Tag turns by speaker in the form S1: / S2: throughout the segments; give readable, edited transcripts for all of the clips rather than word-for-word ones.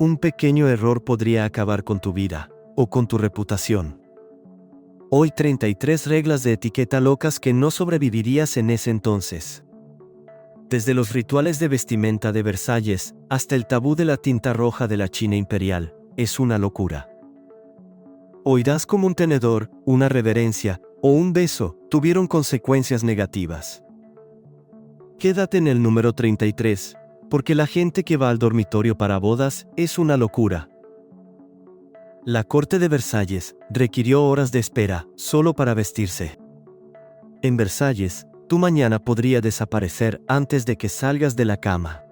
S1: Un pequeño error podría acabar con tu vida, o con tu reputación. Hoy 33 reglas de etiqueta locas que no sobrevivirías en ese entonces. Desde los rituales de vestimenta de Versalles, hasta el tabú de la tinta roja de la China imperial, es una locura. Oirás como un tenedor, una reverencia, o un beso, tuvieron consecuencias negativas. Quédate en el número 33, porque la gente que va al dormitorio para bodas es una locura. La corte de Versalles requirió horas de espera solo para vestirse. En Versalles, tu mañana podría desaparecer antes de que salgas de la cama.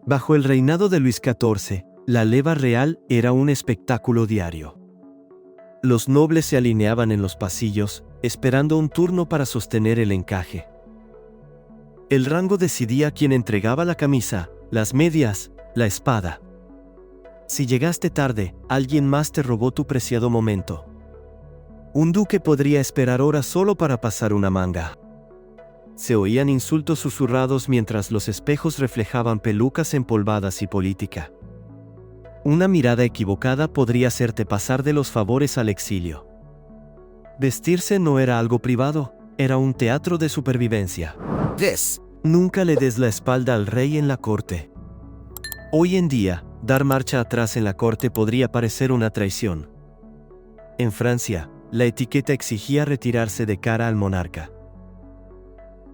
S1: Bajo el reinado de Luis XIV, la leva real era un espectáculo diario. Los nobles se alineaban en los pasillos, esperando un turno para sostener el encaje. El rango decidía quién entregaba la camisa, las medias, la espada. Si llegaste tarde, alguien más te robó tu preciado momento. Un duque podría esperar horas solo para pasar una manga. Se oían insultos susurrados mientras los espejos reflejaban pelucas empolvadas y política. Una mirada equivocada podría hacerte pasar de los favores al exilio. Vestirse no era algo privado, era un teatro de supervivencia. Nunca le des la espalda al rey en la corte. Hoy en día, dar marcha atrás en la corte podría parecer una traición. En Francia, la etiqueta exigía retirarse de cara al monarca.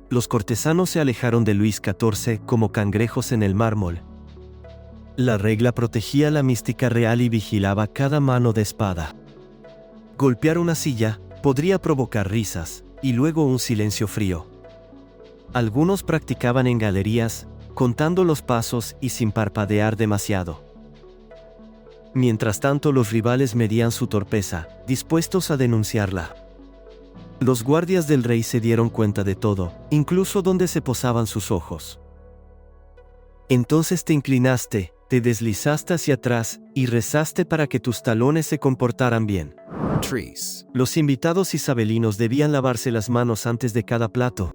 S1: Los cortesanos se alejaron de Luis XIV como cangrejos en el mármol. La regla protegía la mística real y vigilaba cada mano de espada. Golpear una silla podría provocar risas, y luego un silencio frío. Algunos practicaban en galerías, contando los pasos y sin parpadear demasiado. Mientras tanto, los rivales medían su torpeza, dispuestos a denunciarla. Los guardias del rey se dieron cuenta de todo, incluso donde se posaban sus ojos. Entonces te inclinaste, te deslizaste hacia atrás y rezaste para que tus talones se comportaran bien. Los invitados isabelinos debían lavarse las manos antes de cada plato.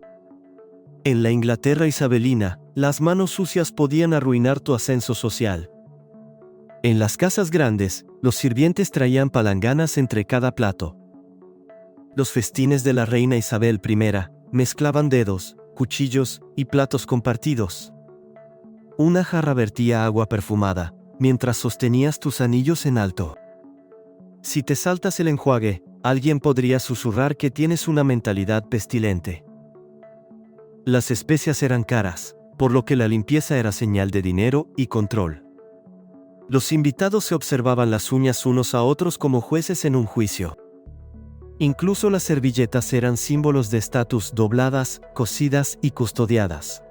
S1: En la Inglaterra isabelina, las manos sucias podían arruinar tu ascenso social. En las casas grandes, los sirvientes traían palanganas entre cada plato. Los festines de la reina Isabel I mezclaban dedos, cuchillos y platos compartidos. Una jarra vertía agua perfumada, mientras sostenías tus anillos en alto. Si te saltas el enjuague, alguien podría susurrar que tienes una mentalidad pestilente. Las especias eran caras, por lo que la limpieza era señal de dinero y control. Los invitados se observaban las uñas unos a otros como jueces en un juicio. Incluso las servilletas eran símbolos de estatus, dobladas, cosidas y custodiadas.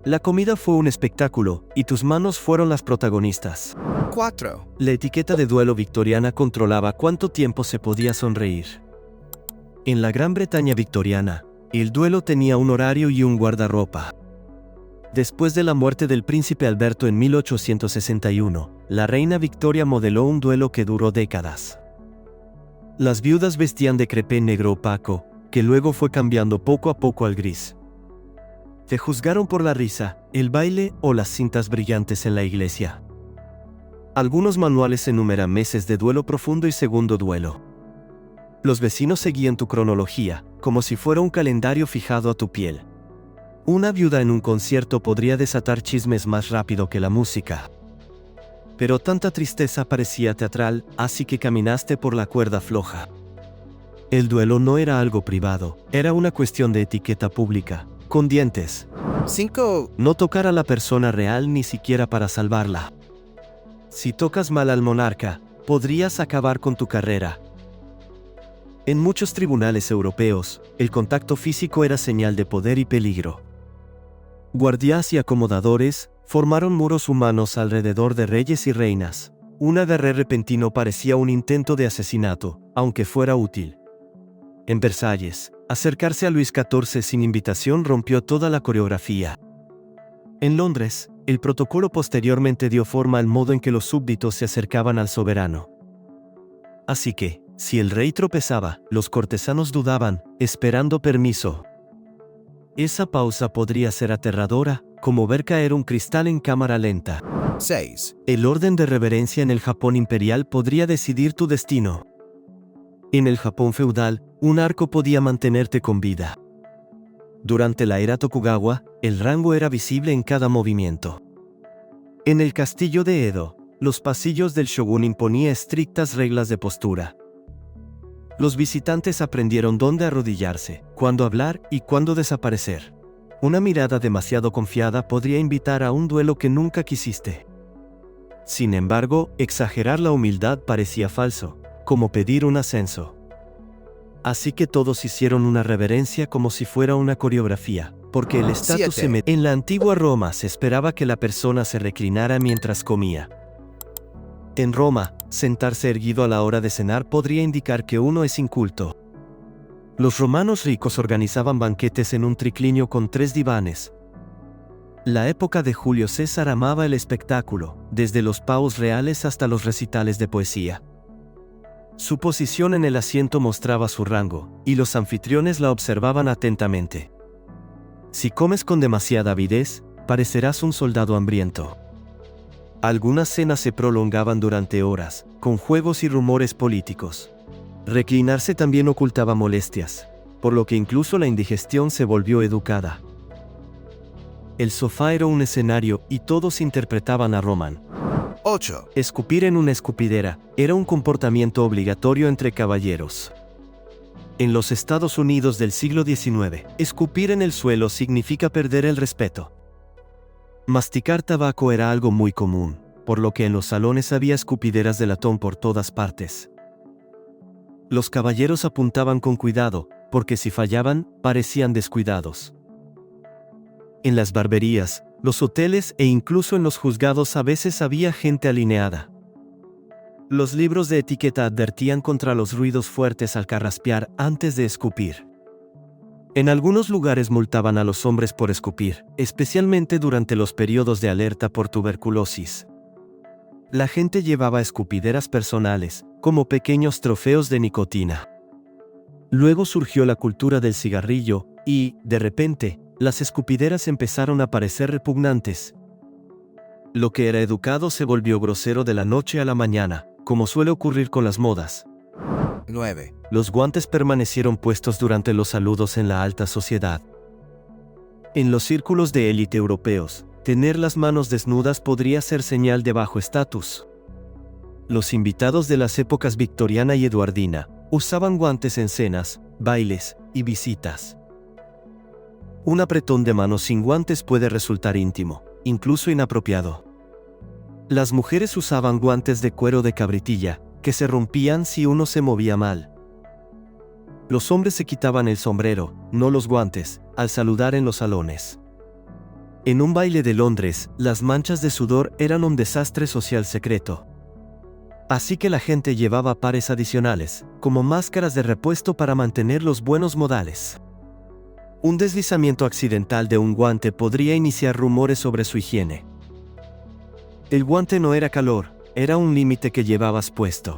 S1: La comida fue un espectáculo, y tus manos fueron las protagonistas.
S2: 4.
S1: La etiqueta de duelo victoriana controlaba cuánto tiempo se podía sonreír. En la Gran Bretaña victoriana, el duelo tenía un horario y un guardarropa. Después de la muerte del príncipe Alberto en 1861, la reina Victoria modeló un duelo que duró décadas. Las viudas vestían de crepé negro opaco, que luego fue cambiando poco a poco al gris. Te juzgaron por la risa, el baile o las cintas brillantes en la iglesia. Algunos manuales enumeran meses de duelo profundo y segundo duelo. Los vecinos seguían tu cronología, como si fuera un calendario fijado a tu piel. Una viuda en un concierto podría desatar chismes más rápido que la música. Pero tanta tristeza parecía teatral, así que caminaste por la cuerda floja. El duelo no era algo privado, era una cuestión de etiqueta pública, con dientes.
S2: 5.
S1: No tocar a la persona real ni siquiera para salvarla. Si tocas mal al monarca, podrías acabar con tu carrera. En muchos tribunales europeos, el contacto físico era señal de poder y peligro. Guardias y acomodadores formaron muros humanos alrededor de reyes y reinas. Un agarre repentino parecía un intento de asesinato, aunque fuera útil. En Versalles, acercarse a Luis XIV sin invitación rompió toda la coreografía. En Londres, el protocolo posteriormente dio forma al modo en que los súbditos se acercaban al soberano. Así que, si el rey tropezaba, los cortesanos dudaban, esperando permiso. Esa pausa podría ser aterradora, como ver caer un cristal en cámara lenta.
S2: 6.
S1: El orden de reverencia en el Japón imperial podría decidir tu destino. En el Japón feudal, un arco podía mantenerte con vida. Durante la era Tokugawa, el rango era visible en cada movimiento. En el castillo de Edo, los pasillos del shogun imponía estrictas reglas de postura. Los visitantes aprendieron dónde arrodillarse, cuándo hablar y cuándo desaparecer. Una mirada demasiado confiada podría invitar a un duelo que nunca quisiste. Sin embargo, exagerar la humildad parecía falso, como pedir un ascenso. Así que todos hicieron una reverencia como si fuera una coreografía, porque el estatus
S2: 7.
S1: En la antigua Roma se esperaba que la persona se reclinara mientras comía. En Roma, sentarse erguido a la hora de cenar podría indicar que uno es inculto. Los romanos ricos organizaban banquetes en un triclinio con 3 divanes. La época de Julio César amaba el espectáculo, desde los pavos reales hasta los recitales de poesía. Su posición en el asiento mostraba su rango, y los anfitriones la observaban atentamente. Si comes con demasiada avidez, parecerás un soldado hambriento. Algunas cenas se prolongaban durante horas, con juegos y rumores políticos. Reclinarse también ocultaba molestias, por lo que incluso la indigestión se volvió educada. El sofá era un escenario y todos interpretaban a Roman.
S2: 8.
S1: Escupir en una escupidera era un comportamiento obligatorio entre caballeros. En los Estados Unidos del siglo XIX, escupir en el suelo significa perder el respeto. Masticar tabaco era algo muy común, por lo que en los salones había escupideras de latón por todas partes. Los caballeros apuntaban con cuidado, porque si fallaban, parecían descuidados. En las barberías, los hoteles e incluso en los juzgados a veces había gente alineada. Los libros de etiqueta advertían contra los ruidos fuertes al carraspear antes de escupir. En algunos lugares multaban a los hombres por escupir, especialmente durante los periodos de alerta por tuberculosis. La gente llevaba escupideras personales, como pequeños trofeos de nicotina. Luego surgió la cultura del cigarrillo, y, de repente, las escupideras empezaron a parecer repugnantes. Lo que era educado se volvió grosero de la noche a la mañana, como suele ocurrir con las modas.
S2: 9.
S1: Los guantes permanecieron puestos durante los saludos en la alta sociedad. En los círculos de élite europeos, tener las manos desnudas podría ser señal de bajo estatus. Los invitados de las épocas victoriana y eduardina usaban guantes en cenas, bailes y visitas. Un apretón de manos sin guantes puede resultar íntimo, incluso inapropiado. Las mujeres usaban guantes de cuero de cabritilla, que se rompían si uno se movía mal. Los hombres se quitaban el sombrero, no los guantes, al saludar en los salones. En un baile de Londres, las manchas de sudor eran un desastre social secreto. Así que la gente llevaba pares adicionales, como máscaras de repuesto para mantener los buenos modales. Un deslizamiento accidental de un guante podría iniciar rumores sobre su higiene. El guante no era calor, era un límite que llevabas puesto.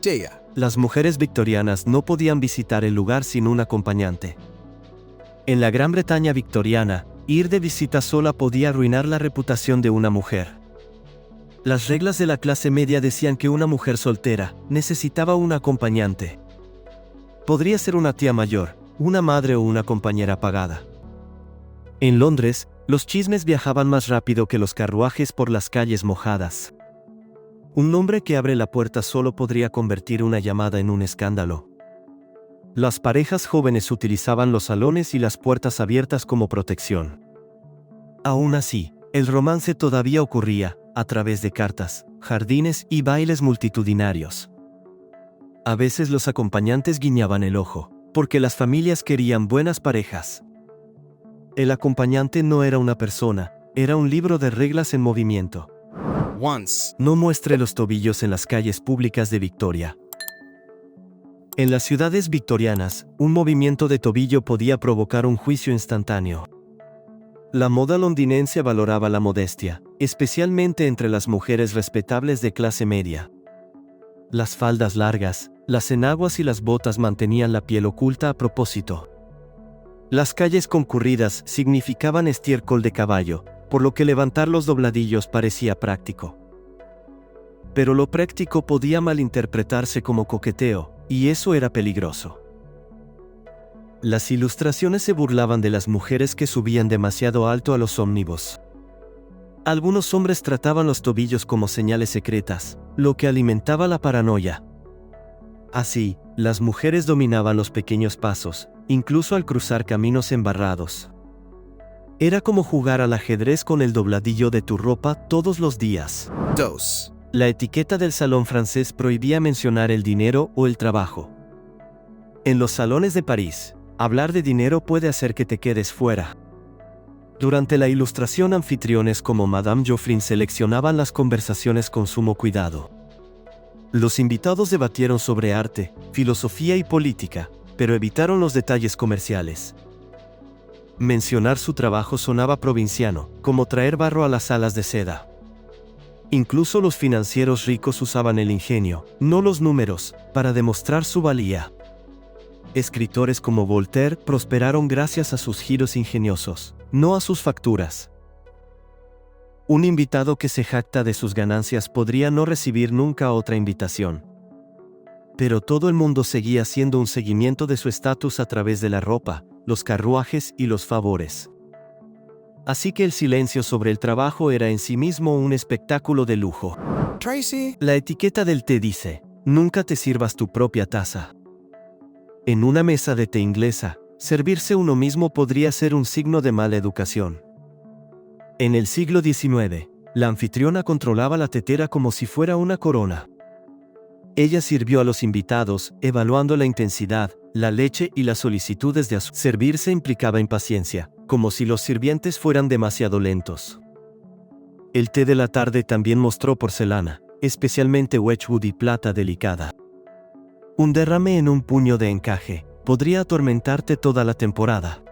S2: 10.
S1: Las mujeres victorianas no podían visitar el lugar sin un acompañante. En la Gran Bretaña victoriana, ir de visita sola podía arruinar la reputación de una mujer. Las reglas de la clase media decían que una mujer soltera necesitaba un acompañante. Podría ser una tía mayor, una madre o una compañera pagada. En Londres, los chismes viajaban más rápido que los carruajes por las calles mojadas. Un hombre que abre la puerta solo podría convertir una llamada en un escándalo. Las parejas jóvenes utilizaban los salones y las puertas abiertas como protección. Aún así, el romance todavía ocurría, a través de cartas, jardines y bailes multitudinarios. A veces los acompañantes guiñaban el ojo, porque las familias querían buenas parejas. El acompañante no era una persona, era un libro de reglas en movimiento.
S2: Once.
S1: No muestre los tobillos en las calles públicas de Victoria. En las ciudades victorianas, un movimiento de tobillo podía provocar un juicio instantáneo. La moda londinense valoraba la modestia, especialmente entre las mujeres respetables de clase media. Las faldas largas, las enaguas y las botas mantenían la piel oculta a propósito. Las calles concurridas significaban estiércol de caballo, por lo que levantar los dobladillos parecía práctico. Pero lo práctico podía malinterpretarse como coqueteo, y eso era peligroso. Las ilustraciones se burlaban de las mujeres que subían demasiado alto a los ómnibus. Algunos hombres trataban los tobillos como señales secretas, lo que alimentaba la paranoia. Así, las mujeres dominaban los pequeños pasos, incluso al cruzar caminos embarrados. Era como jugar al ajedrez con el dobladillo de tu ropa todos los días.
S2: 2.
S1: La etiqueta del salón francés prohibía mencionar el dinero o el trabajo. En los salones de París, hablar de dinero puede hacer que te quedes fuera. Durante la ilustración, anfitriones como Madame Geoffrin seleccionaban las conversaciones con sumo cuidado. Los invitados debatieron sobre arte, filosofía y política, pero evitaron los detalles comerciales. Mencionar su trabajo sonaba provinciano, como traer barro a las salas de seda. Incluso los financieros ricos usaban el ingenio, no los números, para demostrar su valía. Escritores como Voltaire prosperaron gracias a sus giros ingeniosos, no a sus facturas. Un invitado que se jacta de sus ganancias podría no recibir nunca otra invitación. Pero todo el mundo seguía haciendo un seguimiento de su estatus a través de la ropa, los carruajes y los favores. Así que el silencio sobre el trabajo era en sí mismo un espectáculo de lujo.
S2: Tracy.
S1: La etiqueta del té dice: nunca te sirvas tu propia taza. En una mesa de té inglesa, servirse uno mismo podría ser un signo de mala educación. En el siglo XIX, la anfitriona controlaba la tetera como si fuera una corona. Ella sirvió a los invitados, evaluando la intensidad, la leche y las solicitudes de azúcar. Servirse implicaba impaciencia, como si los sirvientes fueran demasiado lentos. El té de la tarde también mostró porcelana, especialmente Wedgwood y plata delicada. Un derrame en un puño de encaje podría atormentarte toda la temporada.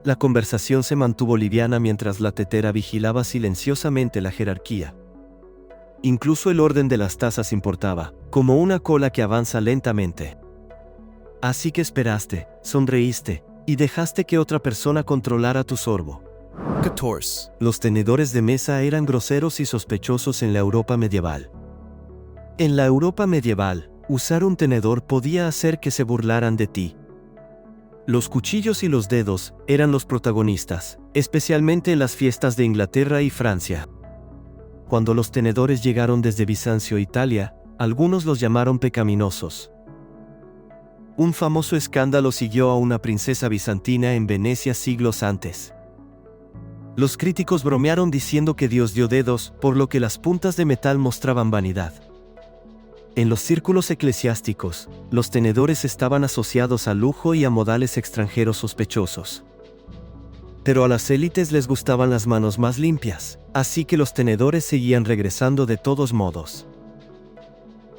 S1: La conversación se mantuvo liviana mientras la tetera vigilaba silenciosamente la jerarquía. Incluso el orden de las tazas importaba, como una cola que avanza lentamente. Así que esperaste, sonreíste, y dejaste que otra persona controlara tu sorbo.
S2: 14.
S1: Los tenedores de mesa eran groseros y sospechosos en la Europa medieval. En la Europa medieval, usar un tenedor podía hacer que se burlaran de ti. Los cuchillos y los dedos eran los protagonistas, especialmente en las fiestas de Inglaterra y Francia. Cuando los tenedores llegaron desde Bizancio, Italia, algunos los llamaron pecaminosos. Un famoso escándalo siguió a una princesa bizantina en Venecia siglos antes. Los críticos bromearon diciendo que Dios dio dedos, por lo que las puntas de metal mostraban vanidad. En los círculos eclesiásticos, los tenedores estaban asociados a lujo y a modales extranjeros sospechosos. Pero a las élites les gustaban las manos más limpias, así que los tenedores seguían regresando de todos modos.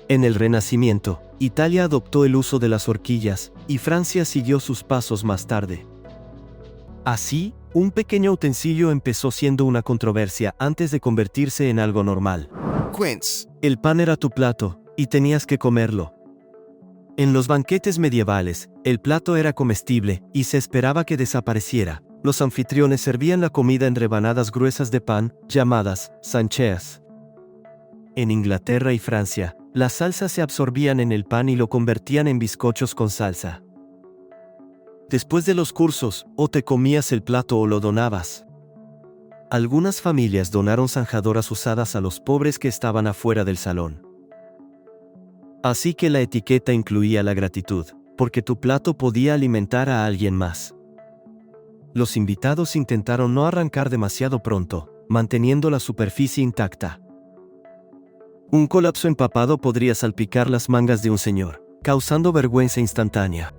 S1: En el Renacimiento, Italia adoptó el uso de las horquillas, y Francia siguió sus pasos más tarde. Así, un pequeño utensilio empezó siendo una controversia antes de convertirse en algo normal.
S2: Quince.
S1: El pan era tu plato, y tenías que comerlo. En los banquetes medievales, el plato era comestible, y se esperaba que desapareciera. Los anfitriones servían la comida en rebanadas gruesas de pan, llamadas sancheas. En Inglaterra y Francia, las salsas se absorbían en el pan y lo convertían en bizcochos con salsa. Después de los cursos, o te comías el plato o lo donabas. Algunas familias donaron zanjadoras usadas a los pobres que estaban afuera del salón. Así que la etiqueta incluía la gratitud, porque tu plato podía alimentar a alguien más. Los invitados intentaron no arrancar demasiado pronto, manteniendo la superficie intacta. Un colapso empapado podría salpicar las mangas de un señor, causando vergüenza instantánea.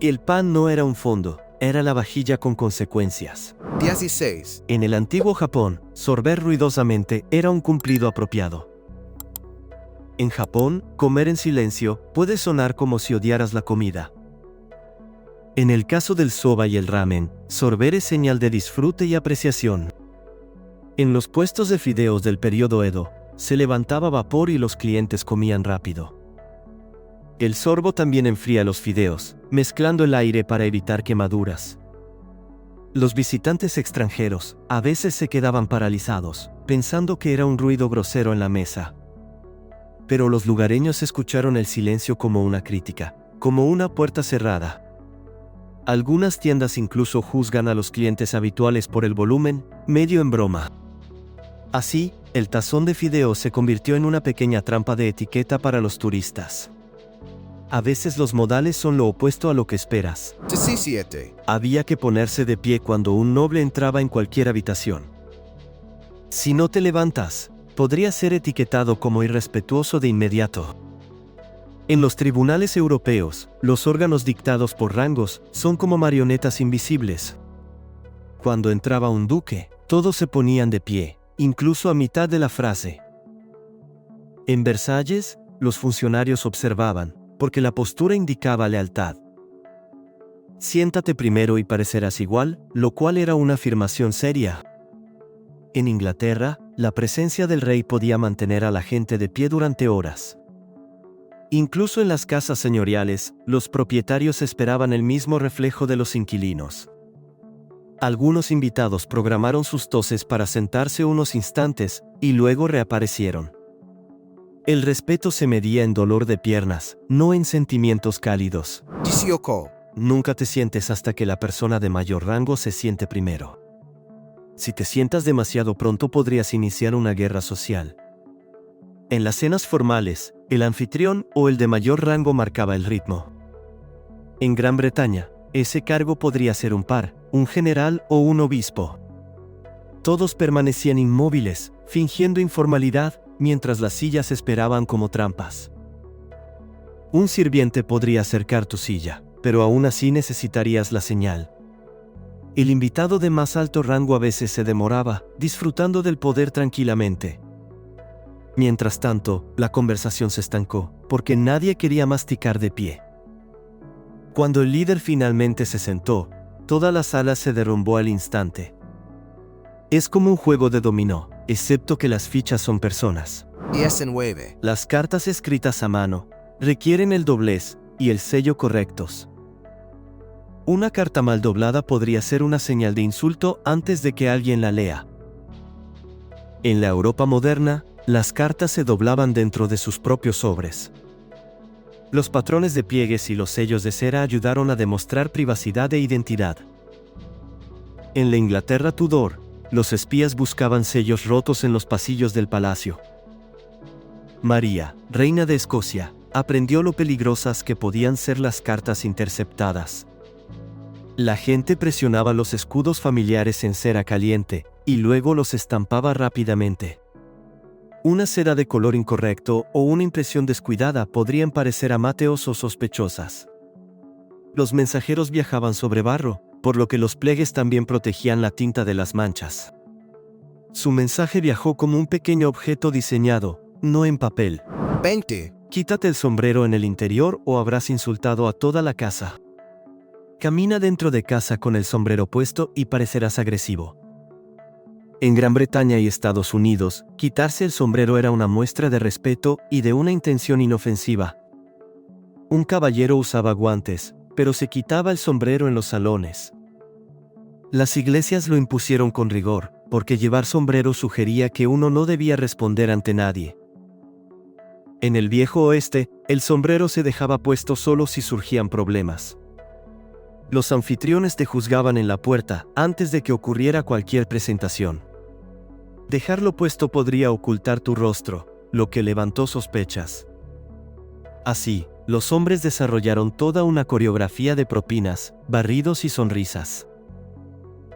S1: El pan no era un fondo, era la vajilla con consecuencias.
S2: 16.
S1: En el antiguo Japón, sorber ruidosamente era un cumplido apropiado. En Japón, comer en silencio puede sonar como si odiaras la comida. En el caso del soba y el ramen, sorber es señal de disfrute y apreciación. En los puestos de fideos del periodo Edo, se levantaba vapor y los clientes comían rápido. El sorbo también enfría los fideos, mezclando el aire para evitar quemaduras. Los visitantes extranjeros a veces se quedaban paralizados, pensando que era un ruido grosero en la mesa. Pero los lugareños escucharon el silencio como una crítica, como una puerta cerrada. Algunas tiendas incluso juzgan a los clientes habituales por el volumen, medio en broma. Así, el tazón de fideos se convirtió en una pequeña trampa de etiqueta para los turistas. A veces los modales son lo opuesto a lo que esperas.
S2: 17.
S1: Había que ponerse de pie cuando un noble entraba en cualquier habitación. Si no te levantas, podría ser etiquetado como irrespetuoso de inmediato. En los tribunales europeos, los órganos dictados por rangos son como marionetas invisibles. Cuando entraba un duque, todos se ponían de pie, incluso a mitad de la frase. En Versalles, los funcionarios observaban, porque la postura indicaba lealtad. Siéntate primero y parecerás igual, lo cual era una afirmación seria. En Inglaterra, la presencia del rey podía mantener a la gente de pie durante horas. Incluso en las casas señoriales, los propietarios esperaban el mismo reflejo de los inquilinos. Algunos invitados programaron sus toses para sentarse unos instantes, y luego reaparecieron. El respeto se medía en dolor de piernas, no en sentimientos cálidos.
S2: 18.
S1: Nunca te sientes hasta que la persona de mayor rango se siente primero. Si te sientas demasiado pronto podrías iniciar una guerra social. En las cenas formales, el anfitrión o el de mayor rango marcaba el ritmo. En Gran Bretaña, ese cargo podría ser un par, un general o un obispo. Todos permanecían inmóviles, fingiendo informalidad, mientras las sillas esperaban como trampas. Un sirviente podría acercar tu silla, pero aún así necesitarías la señal. El invitado de más alto rango a veces se demoraba, disfrutando del poder tranquilamente. Mientras tanto, la conversación se estancó, porque nadie quería masticar de pie. Cuando el líder finalmente se sentó, toda la sala se derrumbó al instante. Es como un juego de dominó, excepto que las fichas son personas.
S2: 19.
S1: Las cartas escritas a mano requieren el doblez y el sello correctos. Una carta mal doblada podría ser una señal de insulto antes de que alguien la lea. En la Europa moderna, las cartas se doblaban dentro de sus propios sobres. Los patrones de pliegues y los sellos de cera ayudaron a demostrar privacidad e identidad. En la Inglaterra Tudor, los espías buscaban sellos rotos en los pasillos del palacio. María, reina de Escocia, aprendió lo peligrosas que podían ser las cartas interceptadas. La gente presionaba los escudos familiares en cera caliente, y luego los estampaba rápidamente. Una cera de color incorrecto o una impresión descuidada podrían parecer amateos o sospechosas. Los mensajeros viajaban sobre barro, por lo que los pliegues también protegían la tinta de las manchas. Su mensaje viajó como un pequeño objeto diseñado, no en papel.
S2: 20.
S1: Quítate el sombrero en el interior o habrás insultado a toda la casa. Camina dentro de casa con el sombrero puesto y parecerás agresivo. En Gran Bretaña y Estados Unidos, quitarse el sombrero era una muestra de respeto y de una intención inofensiva. Un caballero usaba guantes, pero se quitaba el sombrero en los salones. Las iglesias lo impusieron con rigor, porque llevar sombrero sugería que uno no debía responder ante nadie. En el Viejo Oeste, el sombrero se dejaba puesto solo si surgían problemas. Los anfitriones te juzgaban en la puerta antes de que ocurriera cualquier presentación. Dejarlo puesto podría ocultar tu rostro, lo que levantó sospechas. Así, los hombres desarrollaron toda una coreografía de propinas, barridos y sonrisas.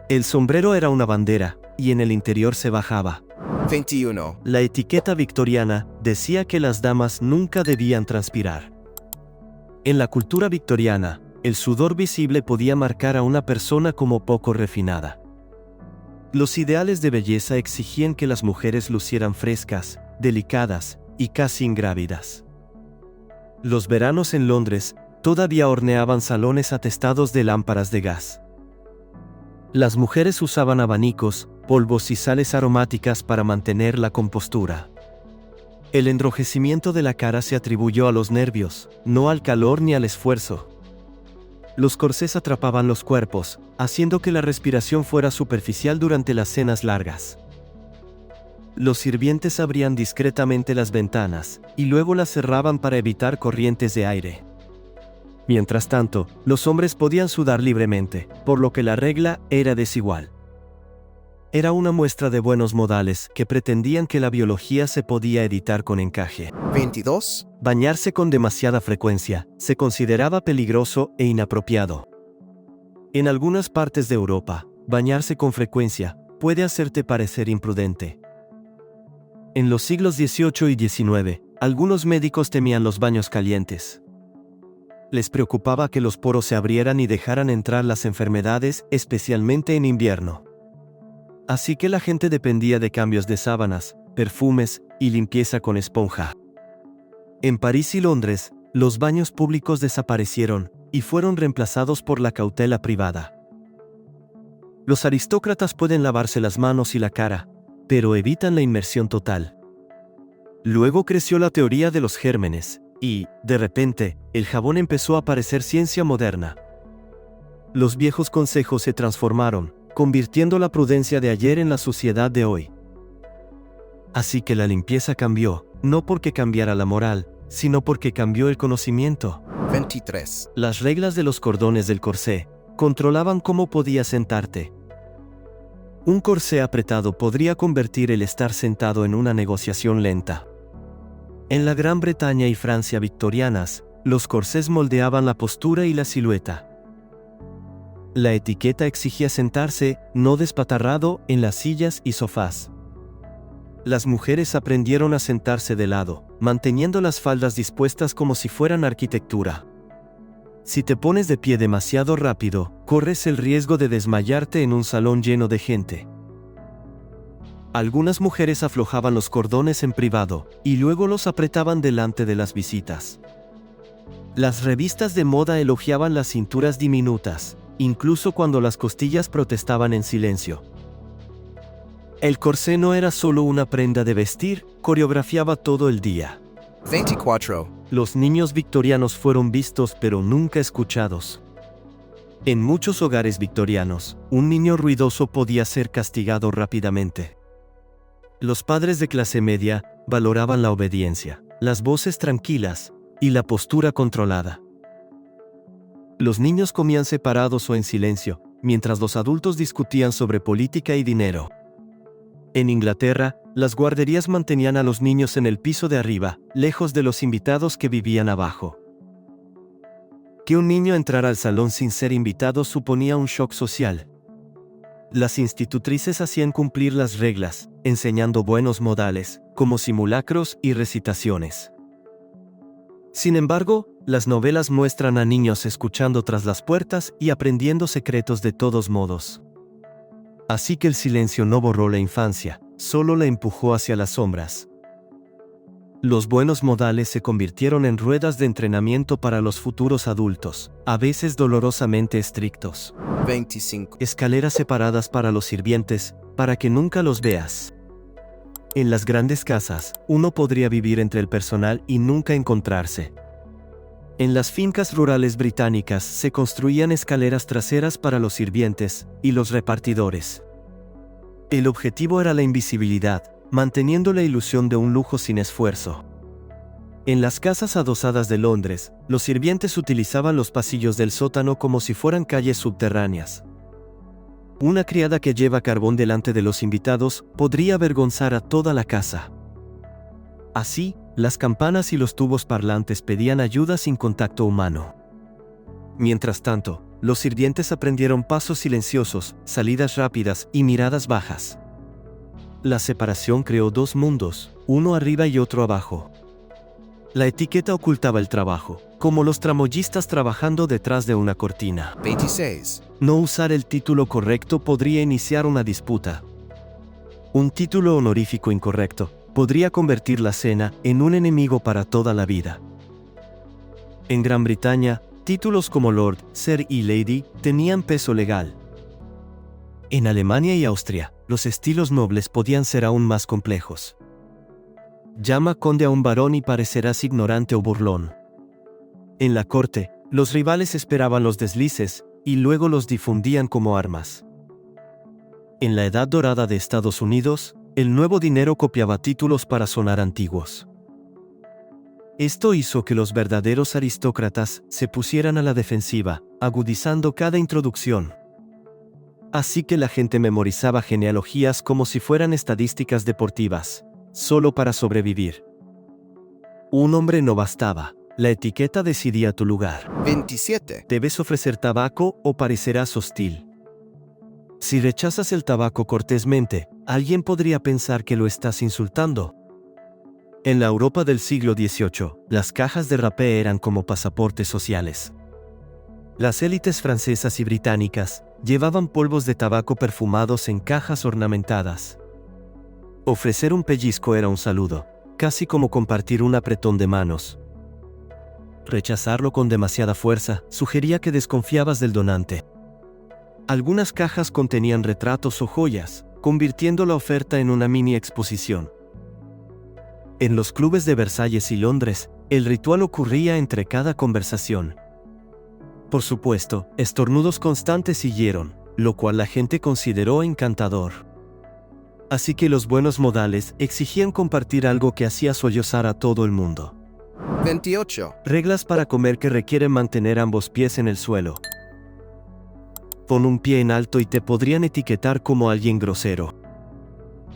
S1: El sombrero era una bandera, y en el interior se bajaba.
S2: 21.
S1: La etiqueta victoriana decía que las damas nunca debían transpirar. En la cultura victoriana, el sudor visible podía marcar a una persona como poco refinada. Los ideales de belleza exigían que las mujeres lucieran frescas, delicadas y casi ingrávidas. Los veranos en Londres todavía horneaban salones atestados de lámparas de gas. Las mujeres usaban abanicos, polvos y sales aromáticas para mantener la compostura. El enrojecimiento de la cara se atribuyó a los nervios, no al calor ni al esfuerzo. Los corsés atrapaban los cuerpos, haciendo que la respiración fuera superficial durante las cenas largas. Los sirvientes abrían discretamente las ventanas, y luego las cerraban para evitar corrientes de aire. Mientras tanto, los hombres podían sudar libremente, por lo que la regla era desigual. Era una muestra de buenos modales que pretendían que la biología se podía editar con encaje.
S2: 22.
S1: Bañarse con demasiada frecuencia se consideraba peligroso e inapropiado. En algunas partes de Europa, bañarse con frecuencia puede hacerte parecer imprudente. En los siglos XVIII y XIX, algunos médicos temían los baños calientes. Les preocupaba que los poros se abrieran y dejaran entrar las enfermedades, especialmente en invierno. Así que la gente dependía de cambios de sábanas, perfumes y limpieza con esponja. En París y Londres, los baños públicos desaparecieron y fueron reemplazados por la cautela privada. Los aristócratas pueden lavarse las manos y la cara, pero evitan la inmersión total. Luego creció la teoría de los gérmenes, y, de repente, el jabón empezó a parecer ciencia moderna. Los viejos consejos se transformaron, convirtiendo la prudencia de ayer en la suciedad de hoy. Así que la limpieza cambió, no porque cambiara la moral, sino porque cambió el conocimiento.
S2: 23.
S1: Las reglas de los cordones del corsé controlaban cómo podías sentarte. Un corsé apretado podría convertir el estar sentado en una negociación lenta. En la Gran Bretaña y Francia victorianas, los corsés moldeaban la postura y la silueta. La etiqueta exigía sentarse, no despatarrado, en las sillas y sofás. Las mujeres aprendieron a sentarse de lado, manteniendo las faldas dispuestas como si fueran arquitectura. Si te pones de pie demasiado rápido, corres el riesgo de desmayarte en un salón lleno de gente. Algunas mujeres aflojaban los cordones en privado, y luego los apretaban delante de las visitas. Las revistas de moda elogiaban las cinturas diminutas, incluso cuando las costillas protestaban en silencio. El corsé no era solo una prenda de vestir, coreografiaba todo el día.
S2: 24.
S1: Los niños victorianos fueron vistos pero nunca escuchados. En muchos hogares victorianos, un niño ruidoso podía ser castigado rápidamente. Los padres de clase media valoraban la obediencia, las voces tranquilas y la postura controlada. Los niños comían separados o en silencio, mientras los adultos discutían sobre política y dinero. En Inglaterra, las guarderías mantenían a los niños en el piso de arriba, lejos de los invitados que vivían abajo. Que un niño entrara al salón sin ser invitado suponía un shock social. Las institutrices hacían cumplir las reglas, enseñando buenos modales, como simulacros y recitaciones. Sin embargo, las novelas muestran a niños escuchando tras las puertas y aprendiendo secretos de todos modos. Así que el silencio no borró la infancia, solo la empujó hacia las sombras. Los buenos modales se convirtieron en ruedas de entrenamiento para los futuros adultos, a veces dolorosamente estrictos.
S2: 25.
S1: Escaleras separadas para los sirvientes, para que nunca los veas. En las grandes casas, uno podría vivir entre el personal y nunca encontrarse. En las fincas rurales británicas se construían escaleras traseras para los sirvientes y los repartidores. El objetivo era la invisibilidad, manteniendo la ilusión de un lujo sin esfuerzo. En las casas adosadas de Londres, los sirvientes utilizaban los pasillos del sótano como si fueran calles subterráneas. Una criada que lleva carbón delante de los invitados podría avergonzar a toda la casa. Así, las campanas y los tubos parlantes pedían ayuda sin contacto humano. Mientras tanto, los sirvientes aprendieron pasos silenciosos, salidas rápidas y miradas bajas. La separación creó dos mundos, uno arriba y otro abajo. La etiqueta ocultaba el trabajo, como los tramoyistas trabajando detrás de una cortina.
S2: 26.
S1: No usar el título correcto podría iniciar una disputa. Un título honorífico incorrecto podría convertir la cena en un enemigo para toda la vida. En Gran Bretaña, títulos como Lord, Sir y Lady tenían peso legal. En Alemania y Austria, los estilos nobles podían ser aún más complejos. Llama conde a un varón y parecerás ignorante o burlón. En la corte, los rivales esperaban los deslices, y luego los difundían como armas. En la Edad Dorada de Estados Unidos, el nuevo dinero copiaba títulos para sonar antiguos. Esto hizo que los verdaderos aristócratas se pusieran a la defensiva, agudizando cada introducción. Así que la gente memorizaba genealogías como si fueran estadísticas deportivas, solo para sobrevivir. Un nombre no bastaba, la etiqueta decidía tu lugar.
S2: 27.
S1: Debes ofrecer tabaco o parecerás hostil. Si rechazas el tabaco cortésmente, alguien podría pensar que lo estás insultando. En la Europa del siglo XVIII, las cajas de rapé eran como pasaportes sociales. Las élites francesas y británicas llevaban polvos de tabaco perfumados en cajas ornamentadas. Ofrecer un pellizco era un saludo, casi como compartir un apretón de manos. Rechazarlo con demasiada fuerza sugería que desconfiabas del donante. Algunas cajas contenían retratos o joyas, convirtiendo la oferta en una mini exposición. En los clubes de Versalles y Londres, el ritual ocurría entre cada conversación. Por supuesto, estornudos constantes siguieron, lo cual la gente consideró encantador. Así que los buenos modales exigían compartir algo que hacía sollozar a todo el mundo.
S2: 28.
S1: Reglas para comer que requieren mantener ambos pies en el suelo. Pon un pie en alto y te podrían etiquetar como alguien grosero.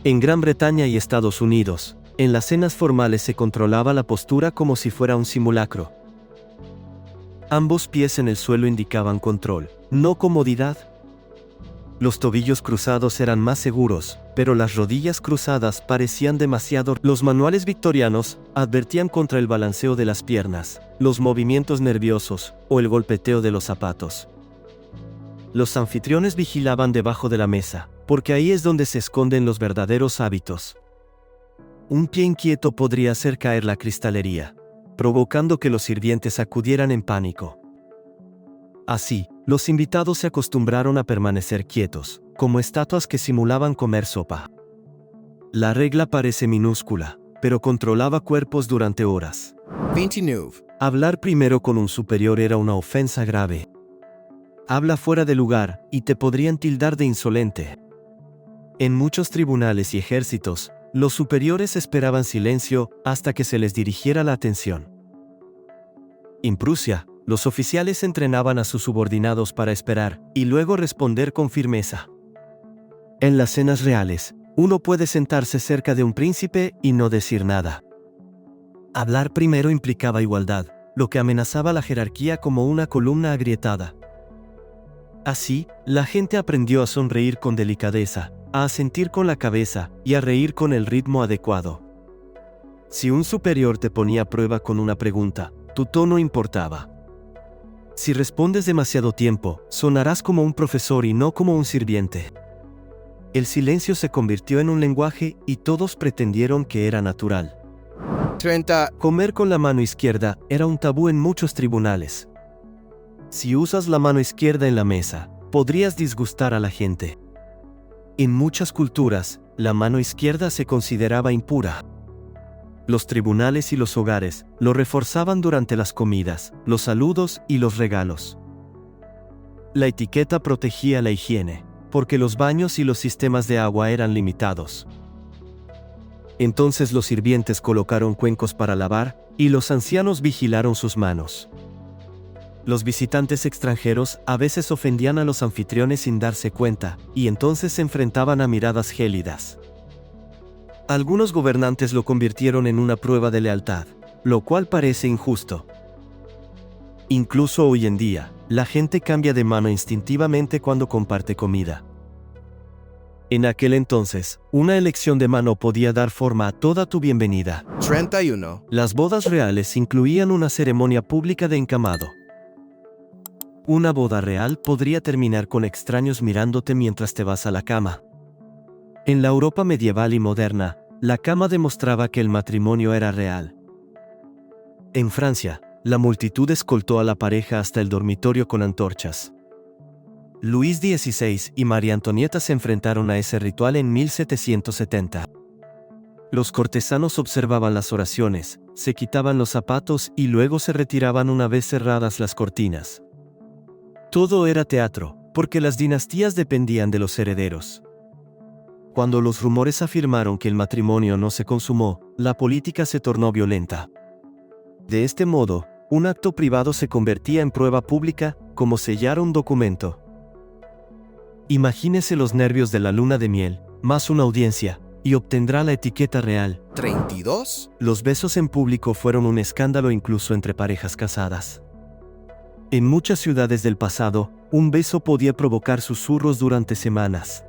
S1: En Gran Bretaña y Estados Unidos, en las cenas formales se controlaba la postura como si fuera un simulacro. Ambos pies en el suelo indicaban control, no comodidad. Los tobillos cruzados eran más seguros, pero las rodillas cruzadas parecían demasiado. Los manuales victorianos advertían contra el balanceo de las piernas, los movimientos nerviosos o el golpeteo de los zapatos. Los anfitriones vigilaban debajo de la mesa, porque ahí es donde se esconden los verdaderos hábitos. Un pie inquieto podría hacer caer la cristalería, provocando que los sirvientes acudieran en pánico. Así, los invitados se acostumbraron a permanecer quietos, como estatuas que simulaban comer sopa. La regla parece minúscula, pero controlaba cuerpos durante horas.
S2: 29.
S1: Hablar primero con un superior era una ofensa grave. Habla fuera de lugar, y te podrían tildar de insolente. En muchos tribunales y ejércitos, los superiores esperaban silencio hasta que se les dirigiera la atención. En Prusia, los oficiales entrenaban a sus subordinados para esperar y luego responder con firmeza. En las cenas reales, uno puede sentarse cerca de un príncipe y no decir nada. Hablar primero implicaba igualdad, lo que amenazaba la jerarquía como una columna agrietada. Así, la gente aprendió a sonreír con delicadeza, a asentir con la cabeza y a reír con el ritmo adecuado. Si un superior te ponía a prueba con una pregunta, tu tono importaba. Si respondes demasiado tiempo, sonarás como un profesor y no como un sirviente. El silencio se convirtió en un lenguaje y todos pretendieron que era natural.
S2: 30.
S1: Comer con la mano izquierda era un tabú en muchos tribunales. Si usas la mano izquierda en la mesa, podrías disgustar a la gente. En muchas culturas, la mano izquierda se consideraba impura. Los tribunales y los hogares lo reforzaban durante las comidas, los saludos y los regalos. La etiqueta protegía la higiene, porque los baños y los sistemas de agua eran limitados. Entonces los sirvientes colocaron cuencos para lavar, y los ancianos vigilaron sus manos. Los visitantes extranjeros a veces ofendían a los anfitriones sin darse cuenta, y entonces se enfrentaban a miradas gélidas. Algunos gobernantes lo convirtieron en una prueba de lealtad, lo cual parece injusto. Incluso hoy en día, la gente cambia de mano instintivamente cuando comparte comida. En aquel entonces, una elección de mano podía dar forma a toda tu bienvenida.
S2: 31.
S1: Las bodas reales incluían una ceremonia pública de encamado. Una boda real podría terminar con extraños mirándote mientras te vas a la cama. En la Europa medieval y moderna, la cama demostraba que el matrimonio era real. En Francia, la multitud escoltó a la pareja hasta el dormitorio con antorchas. Luis XVI y María Antonieta se enfrentaron a ese ritual en 1770. Los cortesanos observaban las oraciones, se quitaban los zapatos y luego se retiraban una vez cerradas las cortinas. Todo era teatro, porque las dinastías dependían de los herederos. Cuando los rumores afirmaron que el matrimonio no se consumó, la política se tornó violenta. De este modo, un acto privado se convertía en prueba pública, como sellar un documento. Imagínese los nervios de la luna de miel, más una audiencia, y obtendrá la etiqueta real.
S2: 32,
S1: Los besos en público fueron un escándalo incluso entre parejas casadas. En muchas ciudades del pasado, un beso podía provocar susurros durante semanas.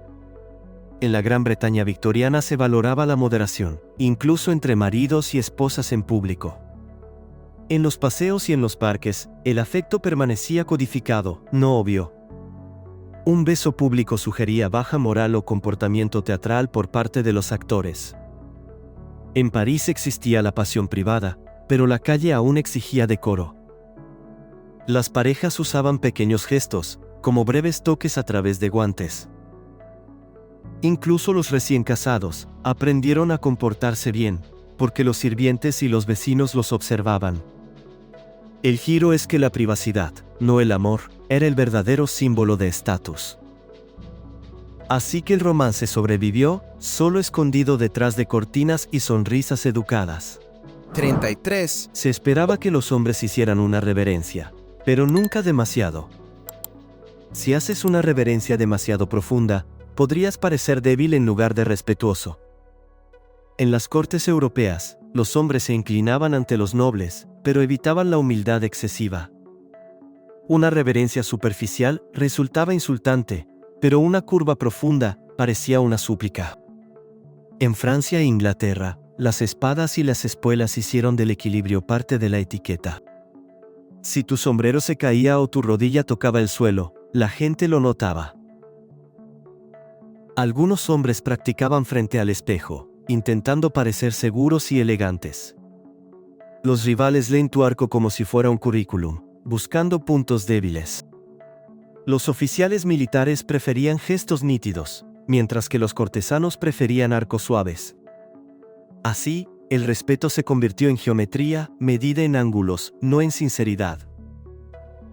S1: En la Gran Bretaña victoriana se valoraba la moderación, incluso entre maridos y esposas en público. En los paseos y en los parques, el afecto permanecía codificado, no obvio. Un beso público sugería baja moral o comportamiento teatral por parte de los actores. En París existía la pasión privada, pero la calle aún exigía decoro. Las parejas usaban pequeños gestos, como breves toques a través de guantes. Incluso los recién casados aprendieron a comportarse bien, porque los sirvientes y los vecinos los observaban. El giro es que la privacidad, no el amor, era el verdadero símbolo de estatus. Así que el romance sobrevivió, solo escondido detrás de cortinas y sonrisas educadas.
S2: 33,
S1: Se esperaba que los hombres hicieran una reverencia, pero nunca demasiado. Si haces una reverencia demasiado profunda, podrías parecer débil en lugar de respetuoso. En las cortes europeas, los hombres se inclinaban ante los nobles, pero evitaban la humildad excesiva. Una reverencia superficial resultaba insultante, pero una curva profunda parecía una súplica. En Francia e Inglaterra, las espadas y las espuelas hicieron del equilibrio parte de la etiqueta. Si tu sombrero se caía o tu rodilla tocaba el suelo, la gente lo notaba. Algunos hombres practicaban frente al espejo, intentando parecer seguros y elegantes. Los rivales leen tu arco como si fuera un currículum, buscando puntos débiles. Los oficiales militares preferían gestos nítidos, mientras que los cortesanos preferían arcos suaves. Así, el respeto se convirtió en geometría, medida en ángulos, no en sinceridad.